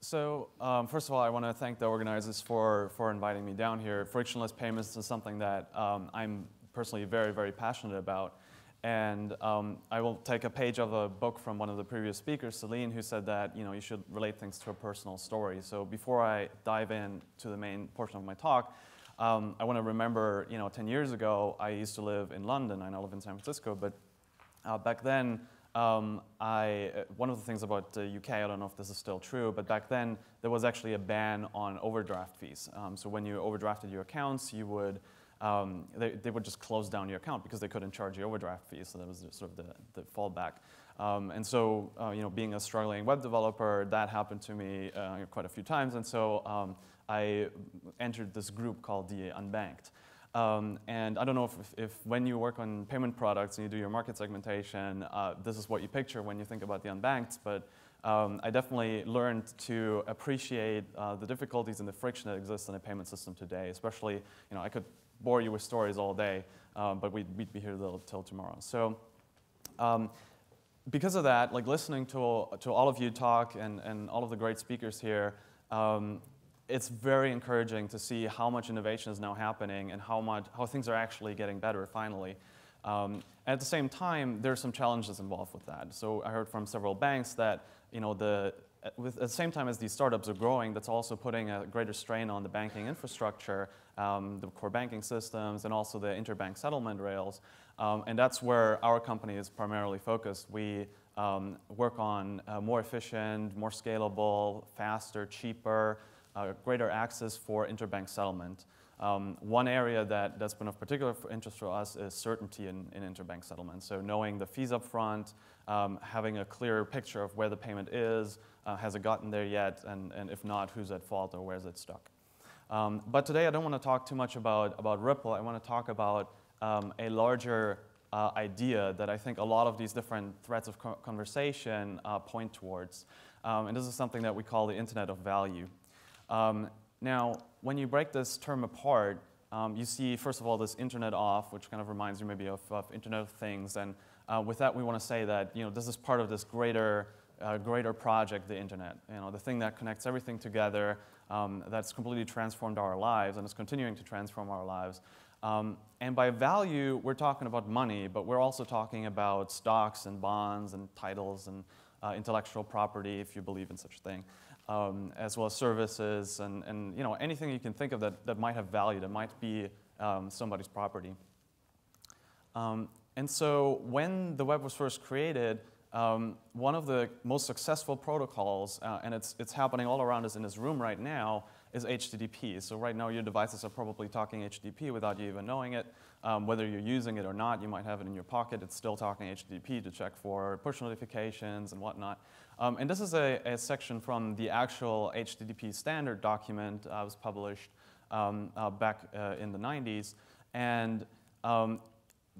First of all, I want to thank the organizers for inviting me down here. Frictionless payments is something that I'm personally very, very passionate about. And I will take a page of a book from one of the previous speakers, Celine, who said that you should relate things to a personal story. So before I dive into the main portion of my talk, I want to remember 10 years ago, I used to live in London. I now live in San Francisco, but back then, one of the things about the UK, I don't know if this is still true, but back then there was actually a ban on overdraft fees. So when you overdrafted your accounts, you would they would just close down your account because they couldn't charge you overdraft fees. So that was sort of the fallback. And so being a struggling web developer, that happened to me quite a few times. And so I entered this group called the Unbanked. And I don't know if when you work on payment products and you do your market segmentation, this is what you picture when you think about the unbanked, but I definitely learned to appreciate the difficulties and the friction that exists in a payment system today, especially, I could bore you with stories all day, but we'd be here till tomorrow. So because of that, like listening to all of you talk and all of the great speakers here, it's very encouraging to see how much innovation is now happening and how things are actually getting better finally. At the same time, there are some challenges involved with that. So I heard from several banks that at the same time as these startups are growing, that's also putting a greater strain on the banking infrastructure, the core banking systems, and also the interbank settlement rails. And that's where our company is primarily focused. We work on more efficient, more scalable, faster, cheaper, greater access for interbank settlement. One area that's been of particular interest for us is certainty in interbank settlement. So knowing the fees up front, having a clear picture of where the payment is, has it gotten there yet, and if not, who's at fault or where's it stuck. But today I don't want to talk too much about Ripple. I want to talk about a larger idea that I think a lot of these different threads of conversation point towards. And this is something that we call the Internet of Value. Now, when you break this term apart, you see, first of all, this Internet of, which kind of reminds you maybe of Internet of Things. And with that, we want to say that this is part of this greater project, the Internet. The thing that connects everything together, that's completely transformed our lives and is continuing to transform our lives. And by value, we're talking about money, but we're also talking about stocks and bonds and titles and intellectual property, if you believe in such a thing. As well as services and anything you can think of that might have value, that might be somebody's property. And so when the web was first created, one of the most successful protocols, and it's happening all around us in this room right now, is HTTP. So right now your devices are probably talking HTTP without you even knowing it. Whether you're using it or not, you might have it in your pocket. It's still talking HTTP to check for push notifications and whatnot. And this is a section from the actual HTTP standard document that was published back in the 90s. And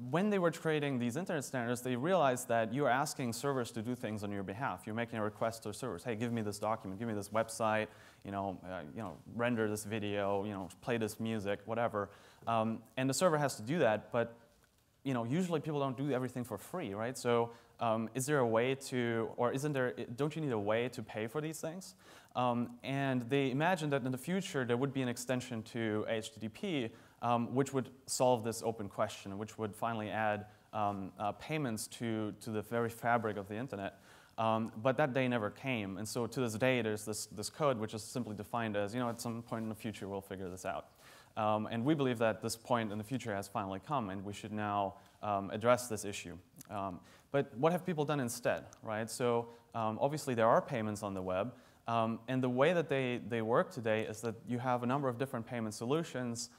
when they were creating these internet standards, they realized that you're asking servers to do things on your behalf. You're making a request to servers. Hey, give me this document, give me this website, render this video, play this music, whatever. And the server has to do that, but usually people don't do everything for free, right? So is there a way to, or don't you need a way to pay for these things? And they imagined that in the future there would be an extension to HTTP which would solve this open question, which would finally add payments to the very fabric of the internet. But that day never came, and so to this day there's this code which is simply defined as, at some point in the future we'll figure this out. And we believe that this point in the future has finally come, and we should now address this issue. But what have people done instead, right? So obviously there are payments on the web, and the way that they work today is that you have a number of different payment solutions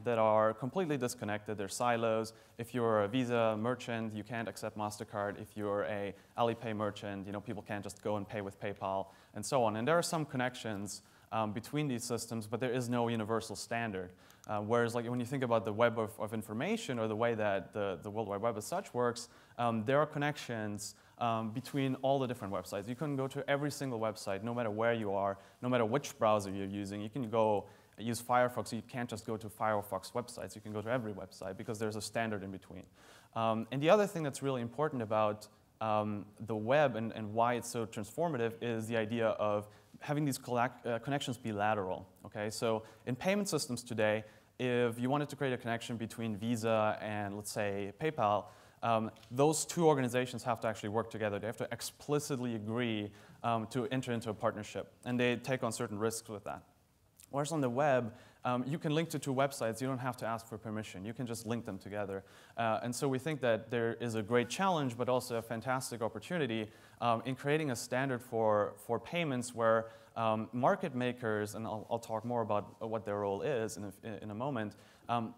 that are completely disconnected. They're silos. If you're a Visa merchant, you can't accept MasterCard. If you're a Alipay merchant, people can't just go and pay with PayPal, and so on. And there are some connections between these systems, but there is no universal standard. Whereas like when you think about the web of information, or the way that the World Wide Web as such works, there are connections between all the different websites. You can go to every single website, no matter where you are, no matter which browser you're using. You can go use Firefox. You can't just go to Firefox websites. You can go to every website because there's a standard in between. And the other thing that's really important about the web and why it's so transformative is the idea of having these connections be lateral. Okay, so in payment systems today, if you wanted to create a connection between Visa and, let's say, PayPal, those two organizations have to actually work together. They have to explicitly agree to enter into a partnership, and they take on certain risks with that. Whereas on the web, you can link to two websites. You don't have to ask for permission. You can just link them together. And so we think that there is a great challenge, but also a fantastic opportunity in creating a standard for payments where market makers, and I'll talk more about what their role is in a moment,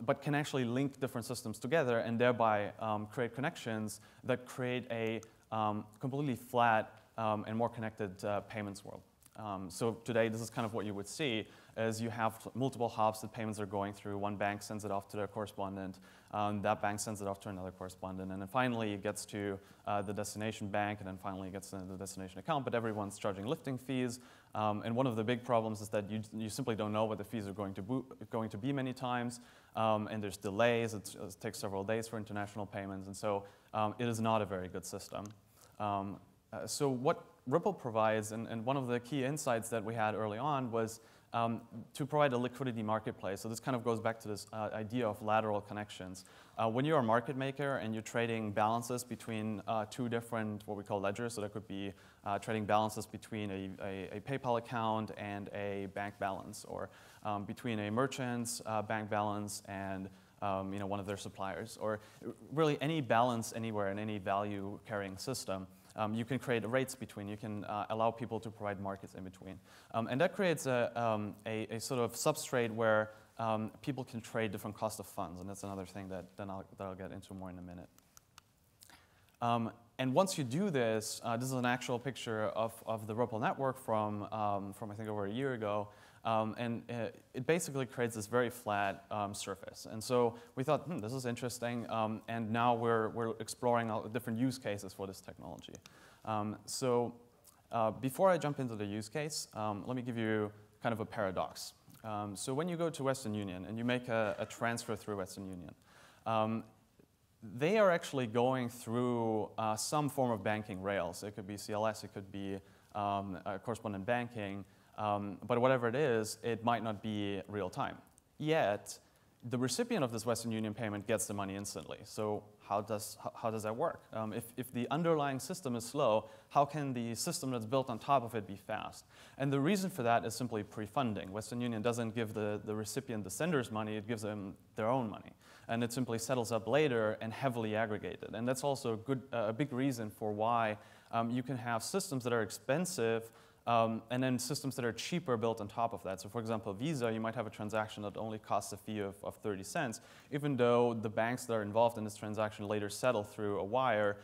but can actually link different systems together and thereby create connections that create a completely flat and more connected payments world. So today, this is kind of what you would see, is you have multiple hubs that payments are going through. One bank sends it off to their correspondent. That bank sends it off to another correspondent. And then finally, it gets to the destination bank, and then finally it gets to the destination account. But everyone's charging lifting fees. And one of the big problems is that you simply don't know what the fees are going to be many times. And there's delays. It takes several days for international payments. And so it is not a very good system. So what Ripple provides, and one of the key insights that we had early on was to provide a liquidity marketplace. So this kind of goes back to this idea of lateral connections. When you're a market maker and you're trading balances between two different, what we call ledgers, so that could be trading balances between a PayPal account and a bank balance, or between a merchant's bank balance and one of their suppliers, or really any balance anywhere in any value-carrying system. You can create rates between. You can allow people to provide markets in between. And that creates a sort of substrate where people can trade different cost of funds. And that's another thing that I'll get into more in a minute. And once you do this, this is an actual picture of the Ripple network from I think over a year ago. And it basically creates this very flat surface. And so we thought, this is interesting. And now we're exploring all the different use cases for this technology. So before I jump into the use case, let me give you kind of a paradox. So when you go to Western Union and you make a transfer through Western Union, they are actually going through some form of banking rails. It could be CLS, it could be correspondent banking. But whatever it is, it might not be real time. Yet, the recipient of this Western Union payment gets the money instantly. So how does that work? If the underlying system is slow, how can the system that's built on top of it be fast? And the reason for that is simply pre-funding. Western Union doesn't give the recipient the sender's money, it gives them their own money. And it simply settles up later and heavily aggregated. And that's also a big reason for why you can have systems that are expensive and then systems that are cheaper built on top of that. So for example, Visa, you might have a transaction that only costs a fee of 30 cents, even though the banks that are involved in this transaction later settle through a wire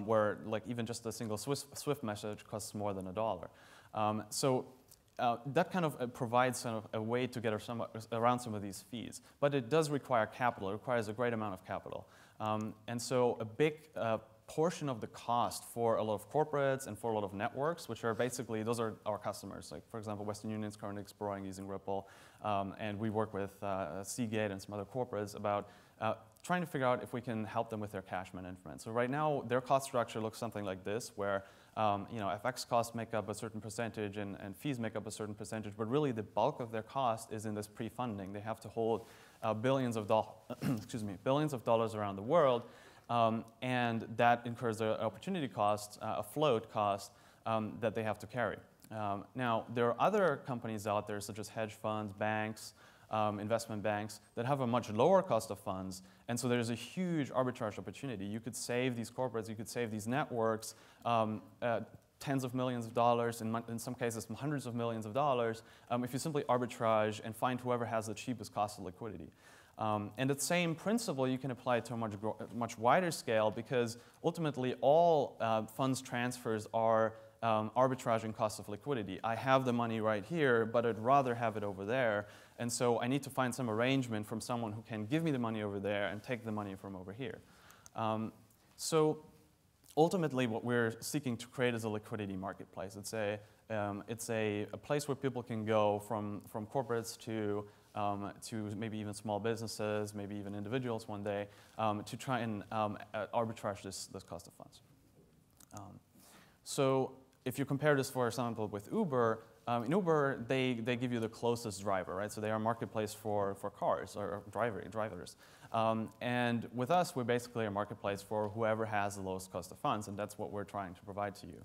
where like even just a single Swift message costs more than $1. So that kind of provides sort of a way to get around some of these fees. But it does require capital. It requires a great amount of capital. And so a big portion of the cost for a lot of corporates and for a lot of networks, which are basically, those are our customers. Like, for example, Western Union is currently exploring using Ripple, and we work with Seagate and some other corporates about trying to figure out if we can help them with their cash management. So right now, their cost structure looks something like this, where FX costs make up a certain percentage and fees make up a certain percentage, but really the bulk of their cost is in this pre-funding. They have to hold billions of dollars around the world. And that incurs an opportunity cost, a float cost that they have to carry. Now, there are other companies out there, such as hedge funds, banks, investment banks, that have a much lower cost of funds. And so there's a huge arbitrage opportunity. You could save these corporates, you could save these networks tens of millions of dollars, in some cases hundreds of millions of dollars, if you simply arbitrage and find whoever has the cheapest cost of liquidity. And the same principle you can apply to a much wider scale, because ultimately all funds transfers are arbitraging cost of liquidity. I have the money right here, but I'd rather have it over there. And so I need to find some arrangement from someone who can give me the money over there and take the money from over here. So ultimately what we're seeking to create is a liquidity marketplace. It's a place where people can go from corporates to maybe even small businesses, maybe even individuals one day, to try and arbitrage this cost of funds. So if you compare this, for example, with Uber, in Uber, they give you the closest driver, right? So they are a marketplace for cars or drivers. And with us, we're basically a marketplace for whoever has the lowest cost of funds, and that's what we're trying to provide to you.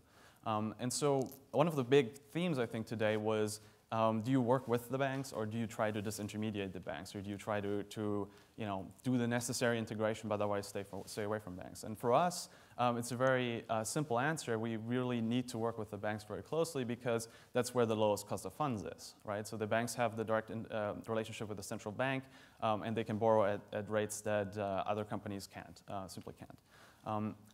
And so one of the big themes, I think, today was, do you work with the banks, or do you try to disintermediate the banks, or do you try to do the necessary integration, but otherwise stay away from banks? And for us, it's a very simple answer. We really need to work with the banks very closely because that's where the lowest cost of funds is, right? So the banks have the direct relationship with the central bank, and they can borrow at rates that other companies can't, simply can't.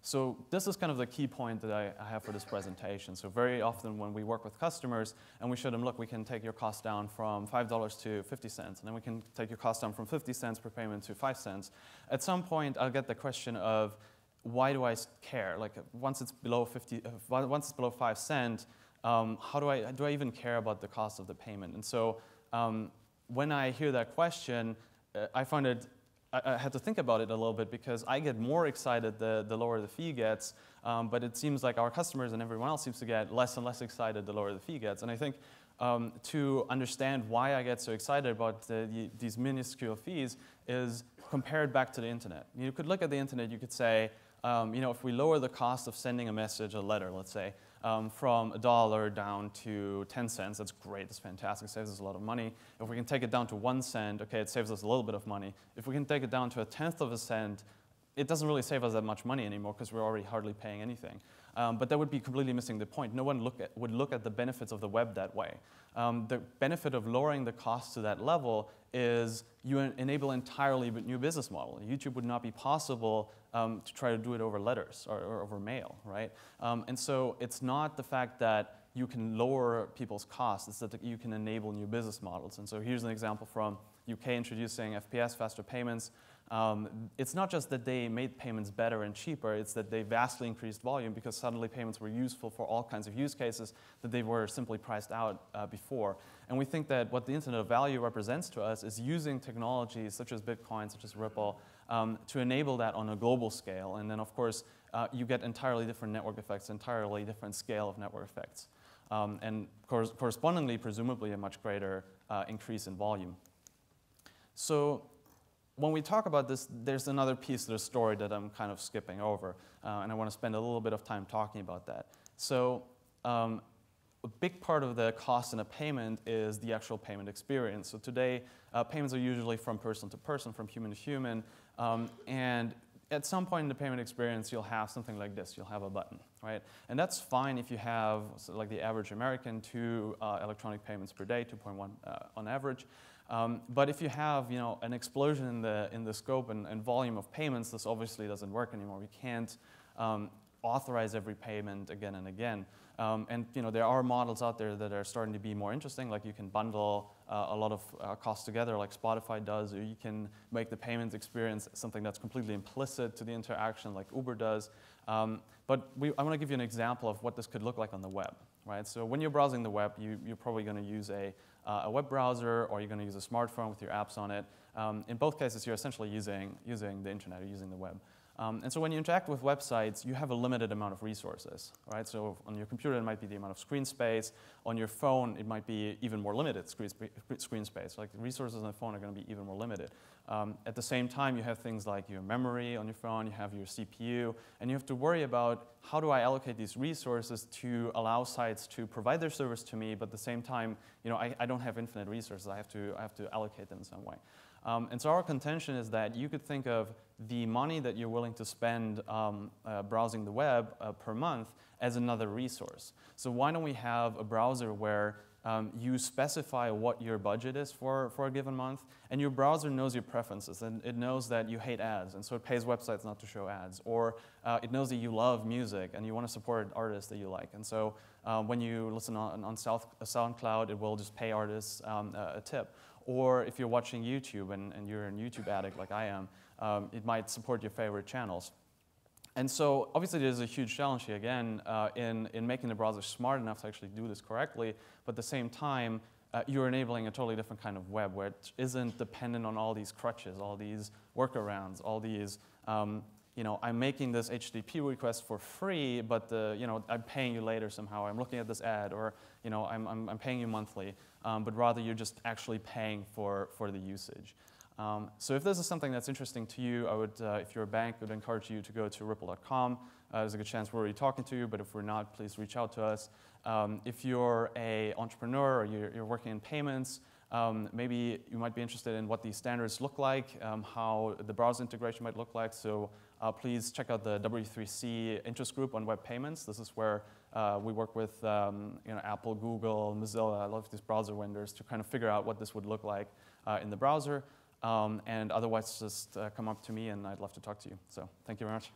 So this is kind of the key point that I have for this presentation. So very often when we work with customers and we show them, look, we can take your cost down from $5 to 50 cents, and then we can take your cost down from 50 cents per payment to 5 cents. At some point, I'll get the question of, why do I care? Like once it's below 5 cents, how do I even care about the cost of the payment? And so when I hear that question, I find it, I had to think about it a little bit because I get more excited the lower the fee gets, but it seems like our customers and everyone else seems to get less and less excited the lower the fee gets. And I think to understand why I get so excited about these minuscule fees is compared back to the internet. You could look at the internet, you could say, if we lower the cost of sending a message, a letter, let's say, from $1 down to 10 cents, that's great, that's fantastic, it saves us a lot of money. If we can take it down to 1 cent, okay, it saves us a little bit of money. If we can take it down to 1/10 of a cent, it doesn't really save us that much money anymore because we're already hardly paying anything. But that would be completely missing the point. No one would look at the benefits of the web that way. The benefit of lowering the cost to that level is you enable entirely new business model. YouTube would not be possible to try to do it over letters or over mail, right? And so it's not the fact that you can lower people's costs, it's that you can enable new business models. And so here's an example from UK introducing FPS, faster payments. It's not just that they made payments better and cheaper, it's that they vastly increased volume because suddenly payments were useful for all kinds of use cases that they were simply priced out before. And we think that what the Internet of Value represents to us is using technologies such as Bitcoin, such as Ripple, to enable that on a global scale. And then, of course, you get entirely different network effects, entirely different scale of network effects. And correspondingly, presumably, a much greater increase in volume. So when we talk about this, there's another piece of the story that I'm kind of skipping over, and I want to spend a little bit of time talking about that. So a big part of the cost in a payment is the actual payment experience. So today, payments are usually from person to person, from human to human, and at some point in the payment experience, you'll have something like this. You'll have a button, right? And that's fine if you have, so like the average American, 2 electronic payments per day, 2.1 on average. But if you have, an explosion in the scope and volume of payments, this obviously doesn't work anymore. We can't authorize every payment again and again. And there are models out there that are starting to be more interesting, like you can bundle a lot of costs together, like Spotify does, or you can make the payment experience something that's completely implicit to the interaction, like Uber does. But I want to give you an example of what this could look like on the web, right? So when you're browsing the web, you're probably going to use a web browser, or you're going to use a smartphone with your apps on it. In both cases, you're essentially using the internet or using the web. And so when you interact with websites, you have a limited amount of resources, right? So on your computer, it might be the amount of screen space. On your phone, it might be even more limited screen space. Like the resources on the phone are going to be even more limited. At the same time, you have things like your memory on your phone, you have your CPU, and you have to worry about how do I allocate these resources to allow sites to provide their service to me, but at the same time, I don't have infinite resources. I have to allocate them in some way. And so our contention is that you could think of the money that you're willing to spend browsing the web per month as another resource. So why don't we have a browser where you specify what your budget is for a given month, and your browser knows your preferences, and it knows that you hate ads, and so it pays websites not to show ads, or it knows that you love music and you want to support artists that you like, and so when you listen on SoundCloud, it will just pay artists a tip. Or if you're watching YouTube and you're a YouTube addict like I am, it might support your favorite channels. And so obviously there's a huge challenge here, again, in making the browser smart enough to actually do this correctly, but at the same time, you're enabling a totally different kind of web where it isn't dependent on all these crutches, all these workarounds, all these I'm making this HTTP request for free, but I'm paying you later somehow. I'm looking at this ad, or I'm paying you monthly, but rather you're just actually paying for the usage. So if this is something that's interesting to you, I would, if you're a bank, I would encourage you to go to Ripple.com. There's a good chance we're already talking to you, but if we're not, please reach out to us. If you're an entrepreneur or you're working in payments, maybe you might be interested in what these standards look like, how the browser integration might look like. So please check out the W3C interest group on web payments. This is where we work with Apple, Google, Mozilla, a lot of these browser vendors to kind of figure out what this would look like in the browser. And otherwise, just come up to me, and I'd love to talk to you. So thank you very much.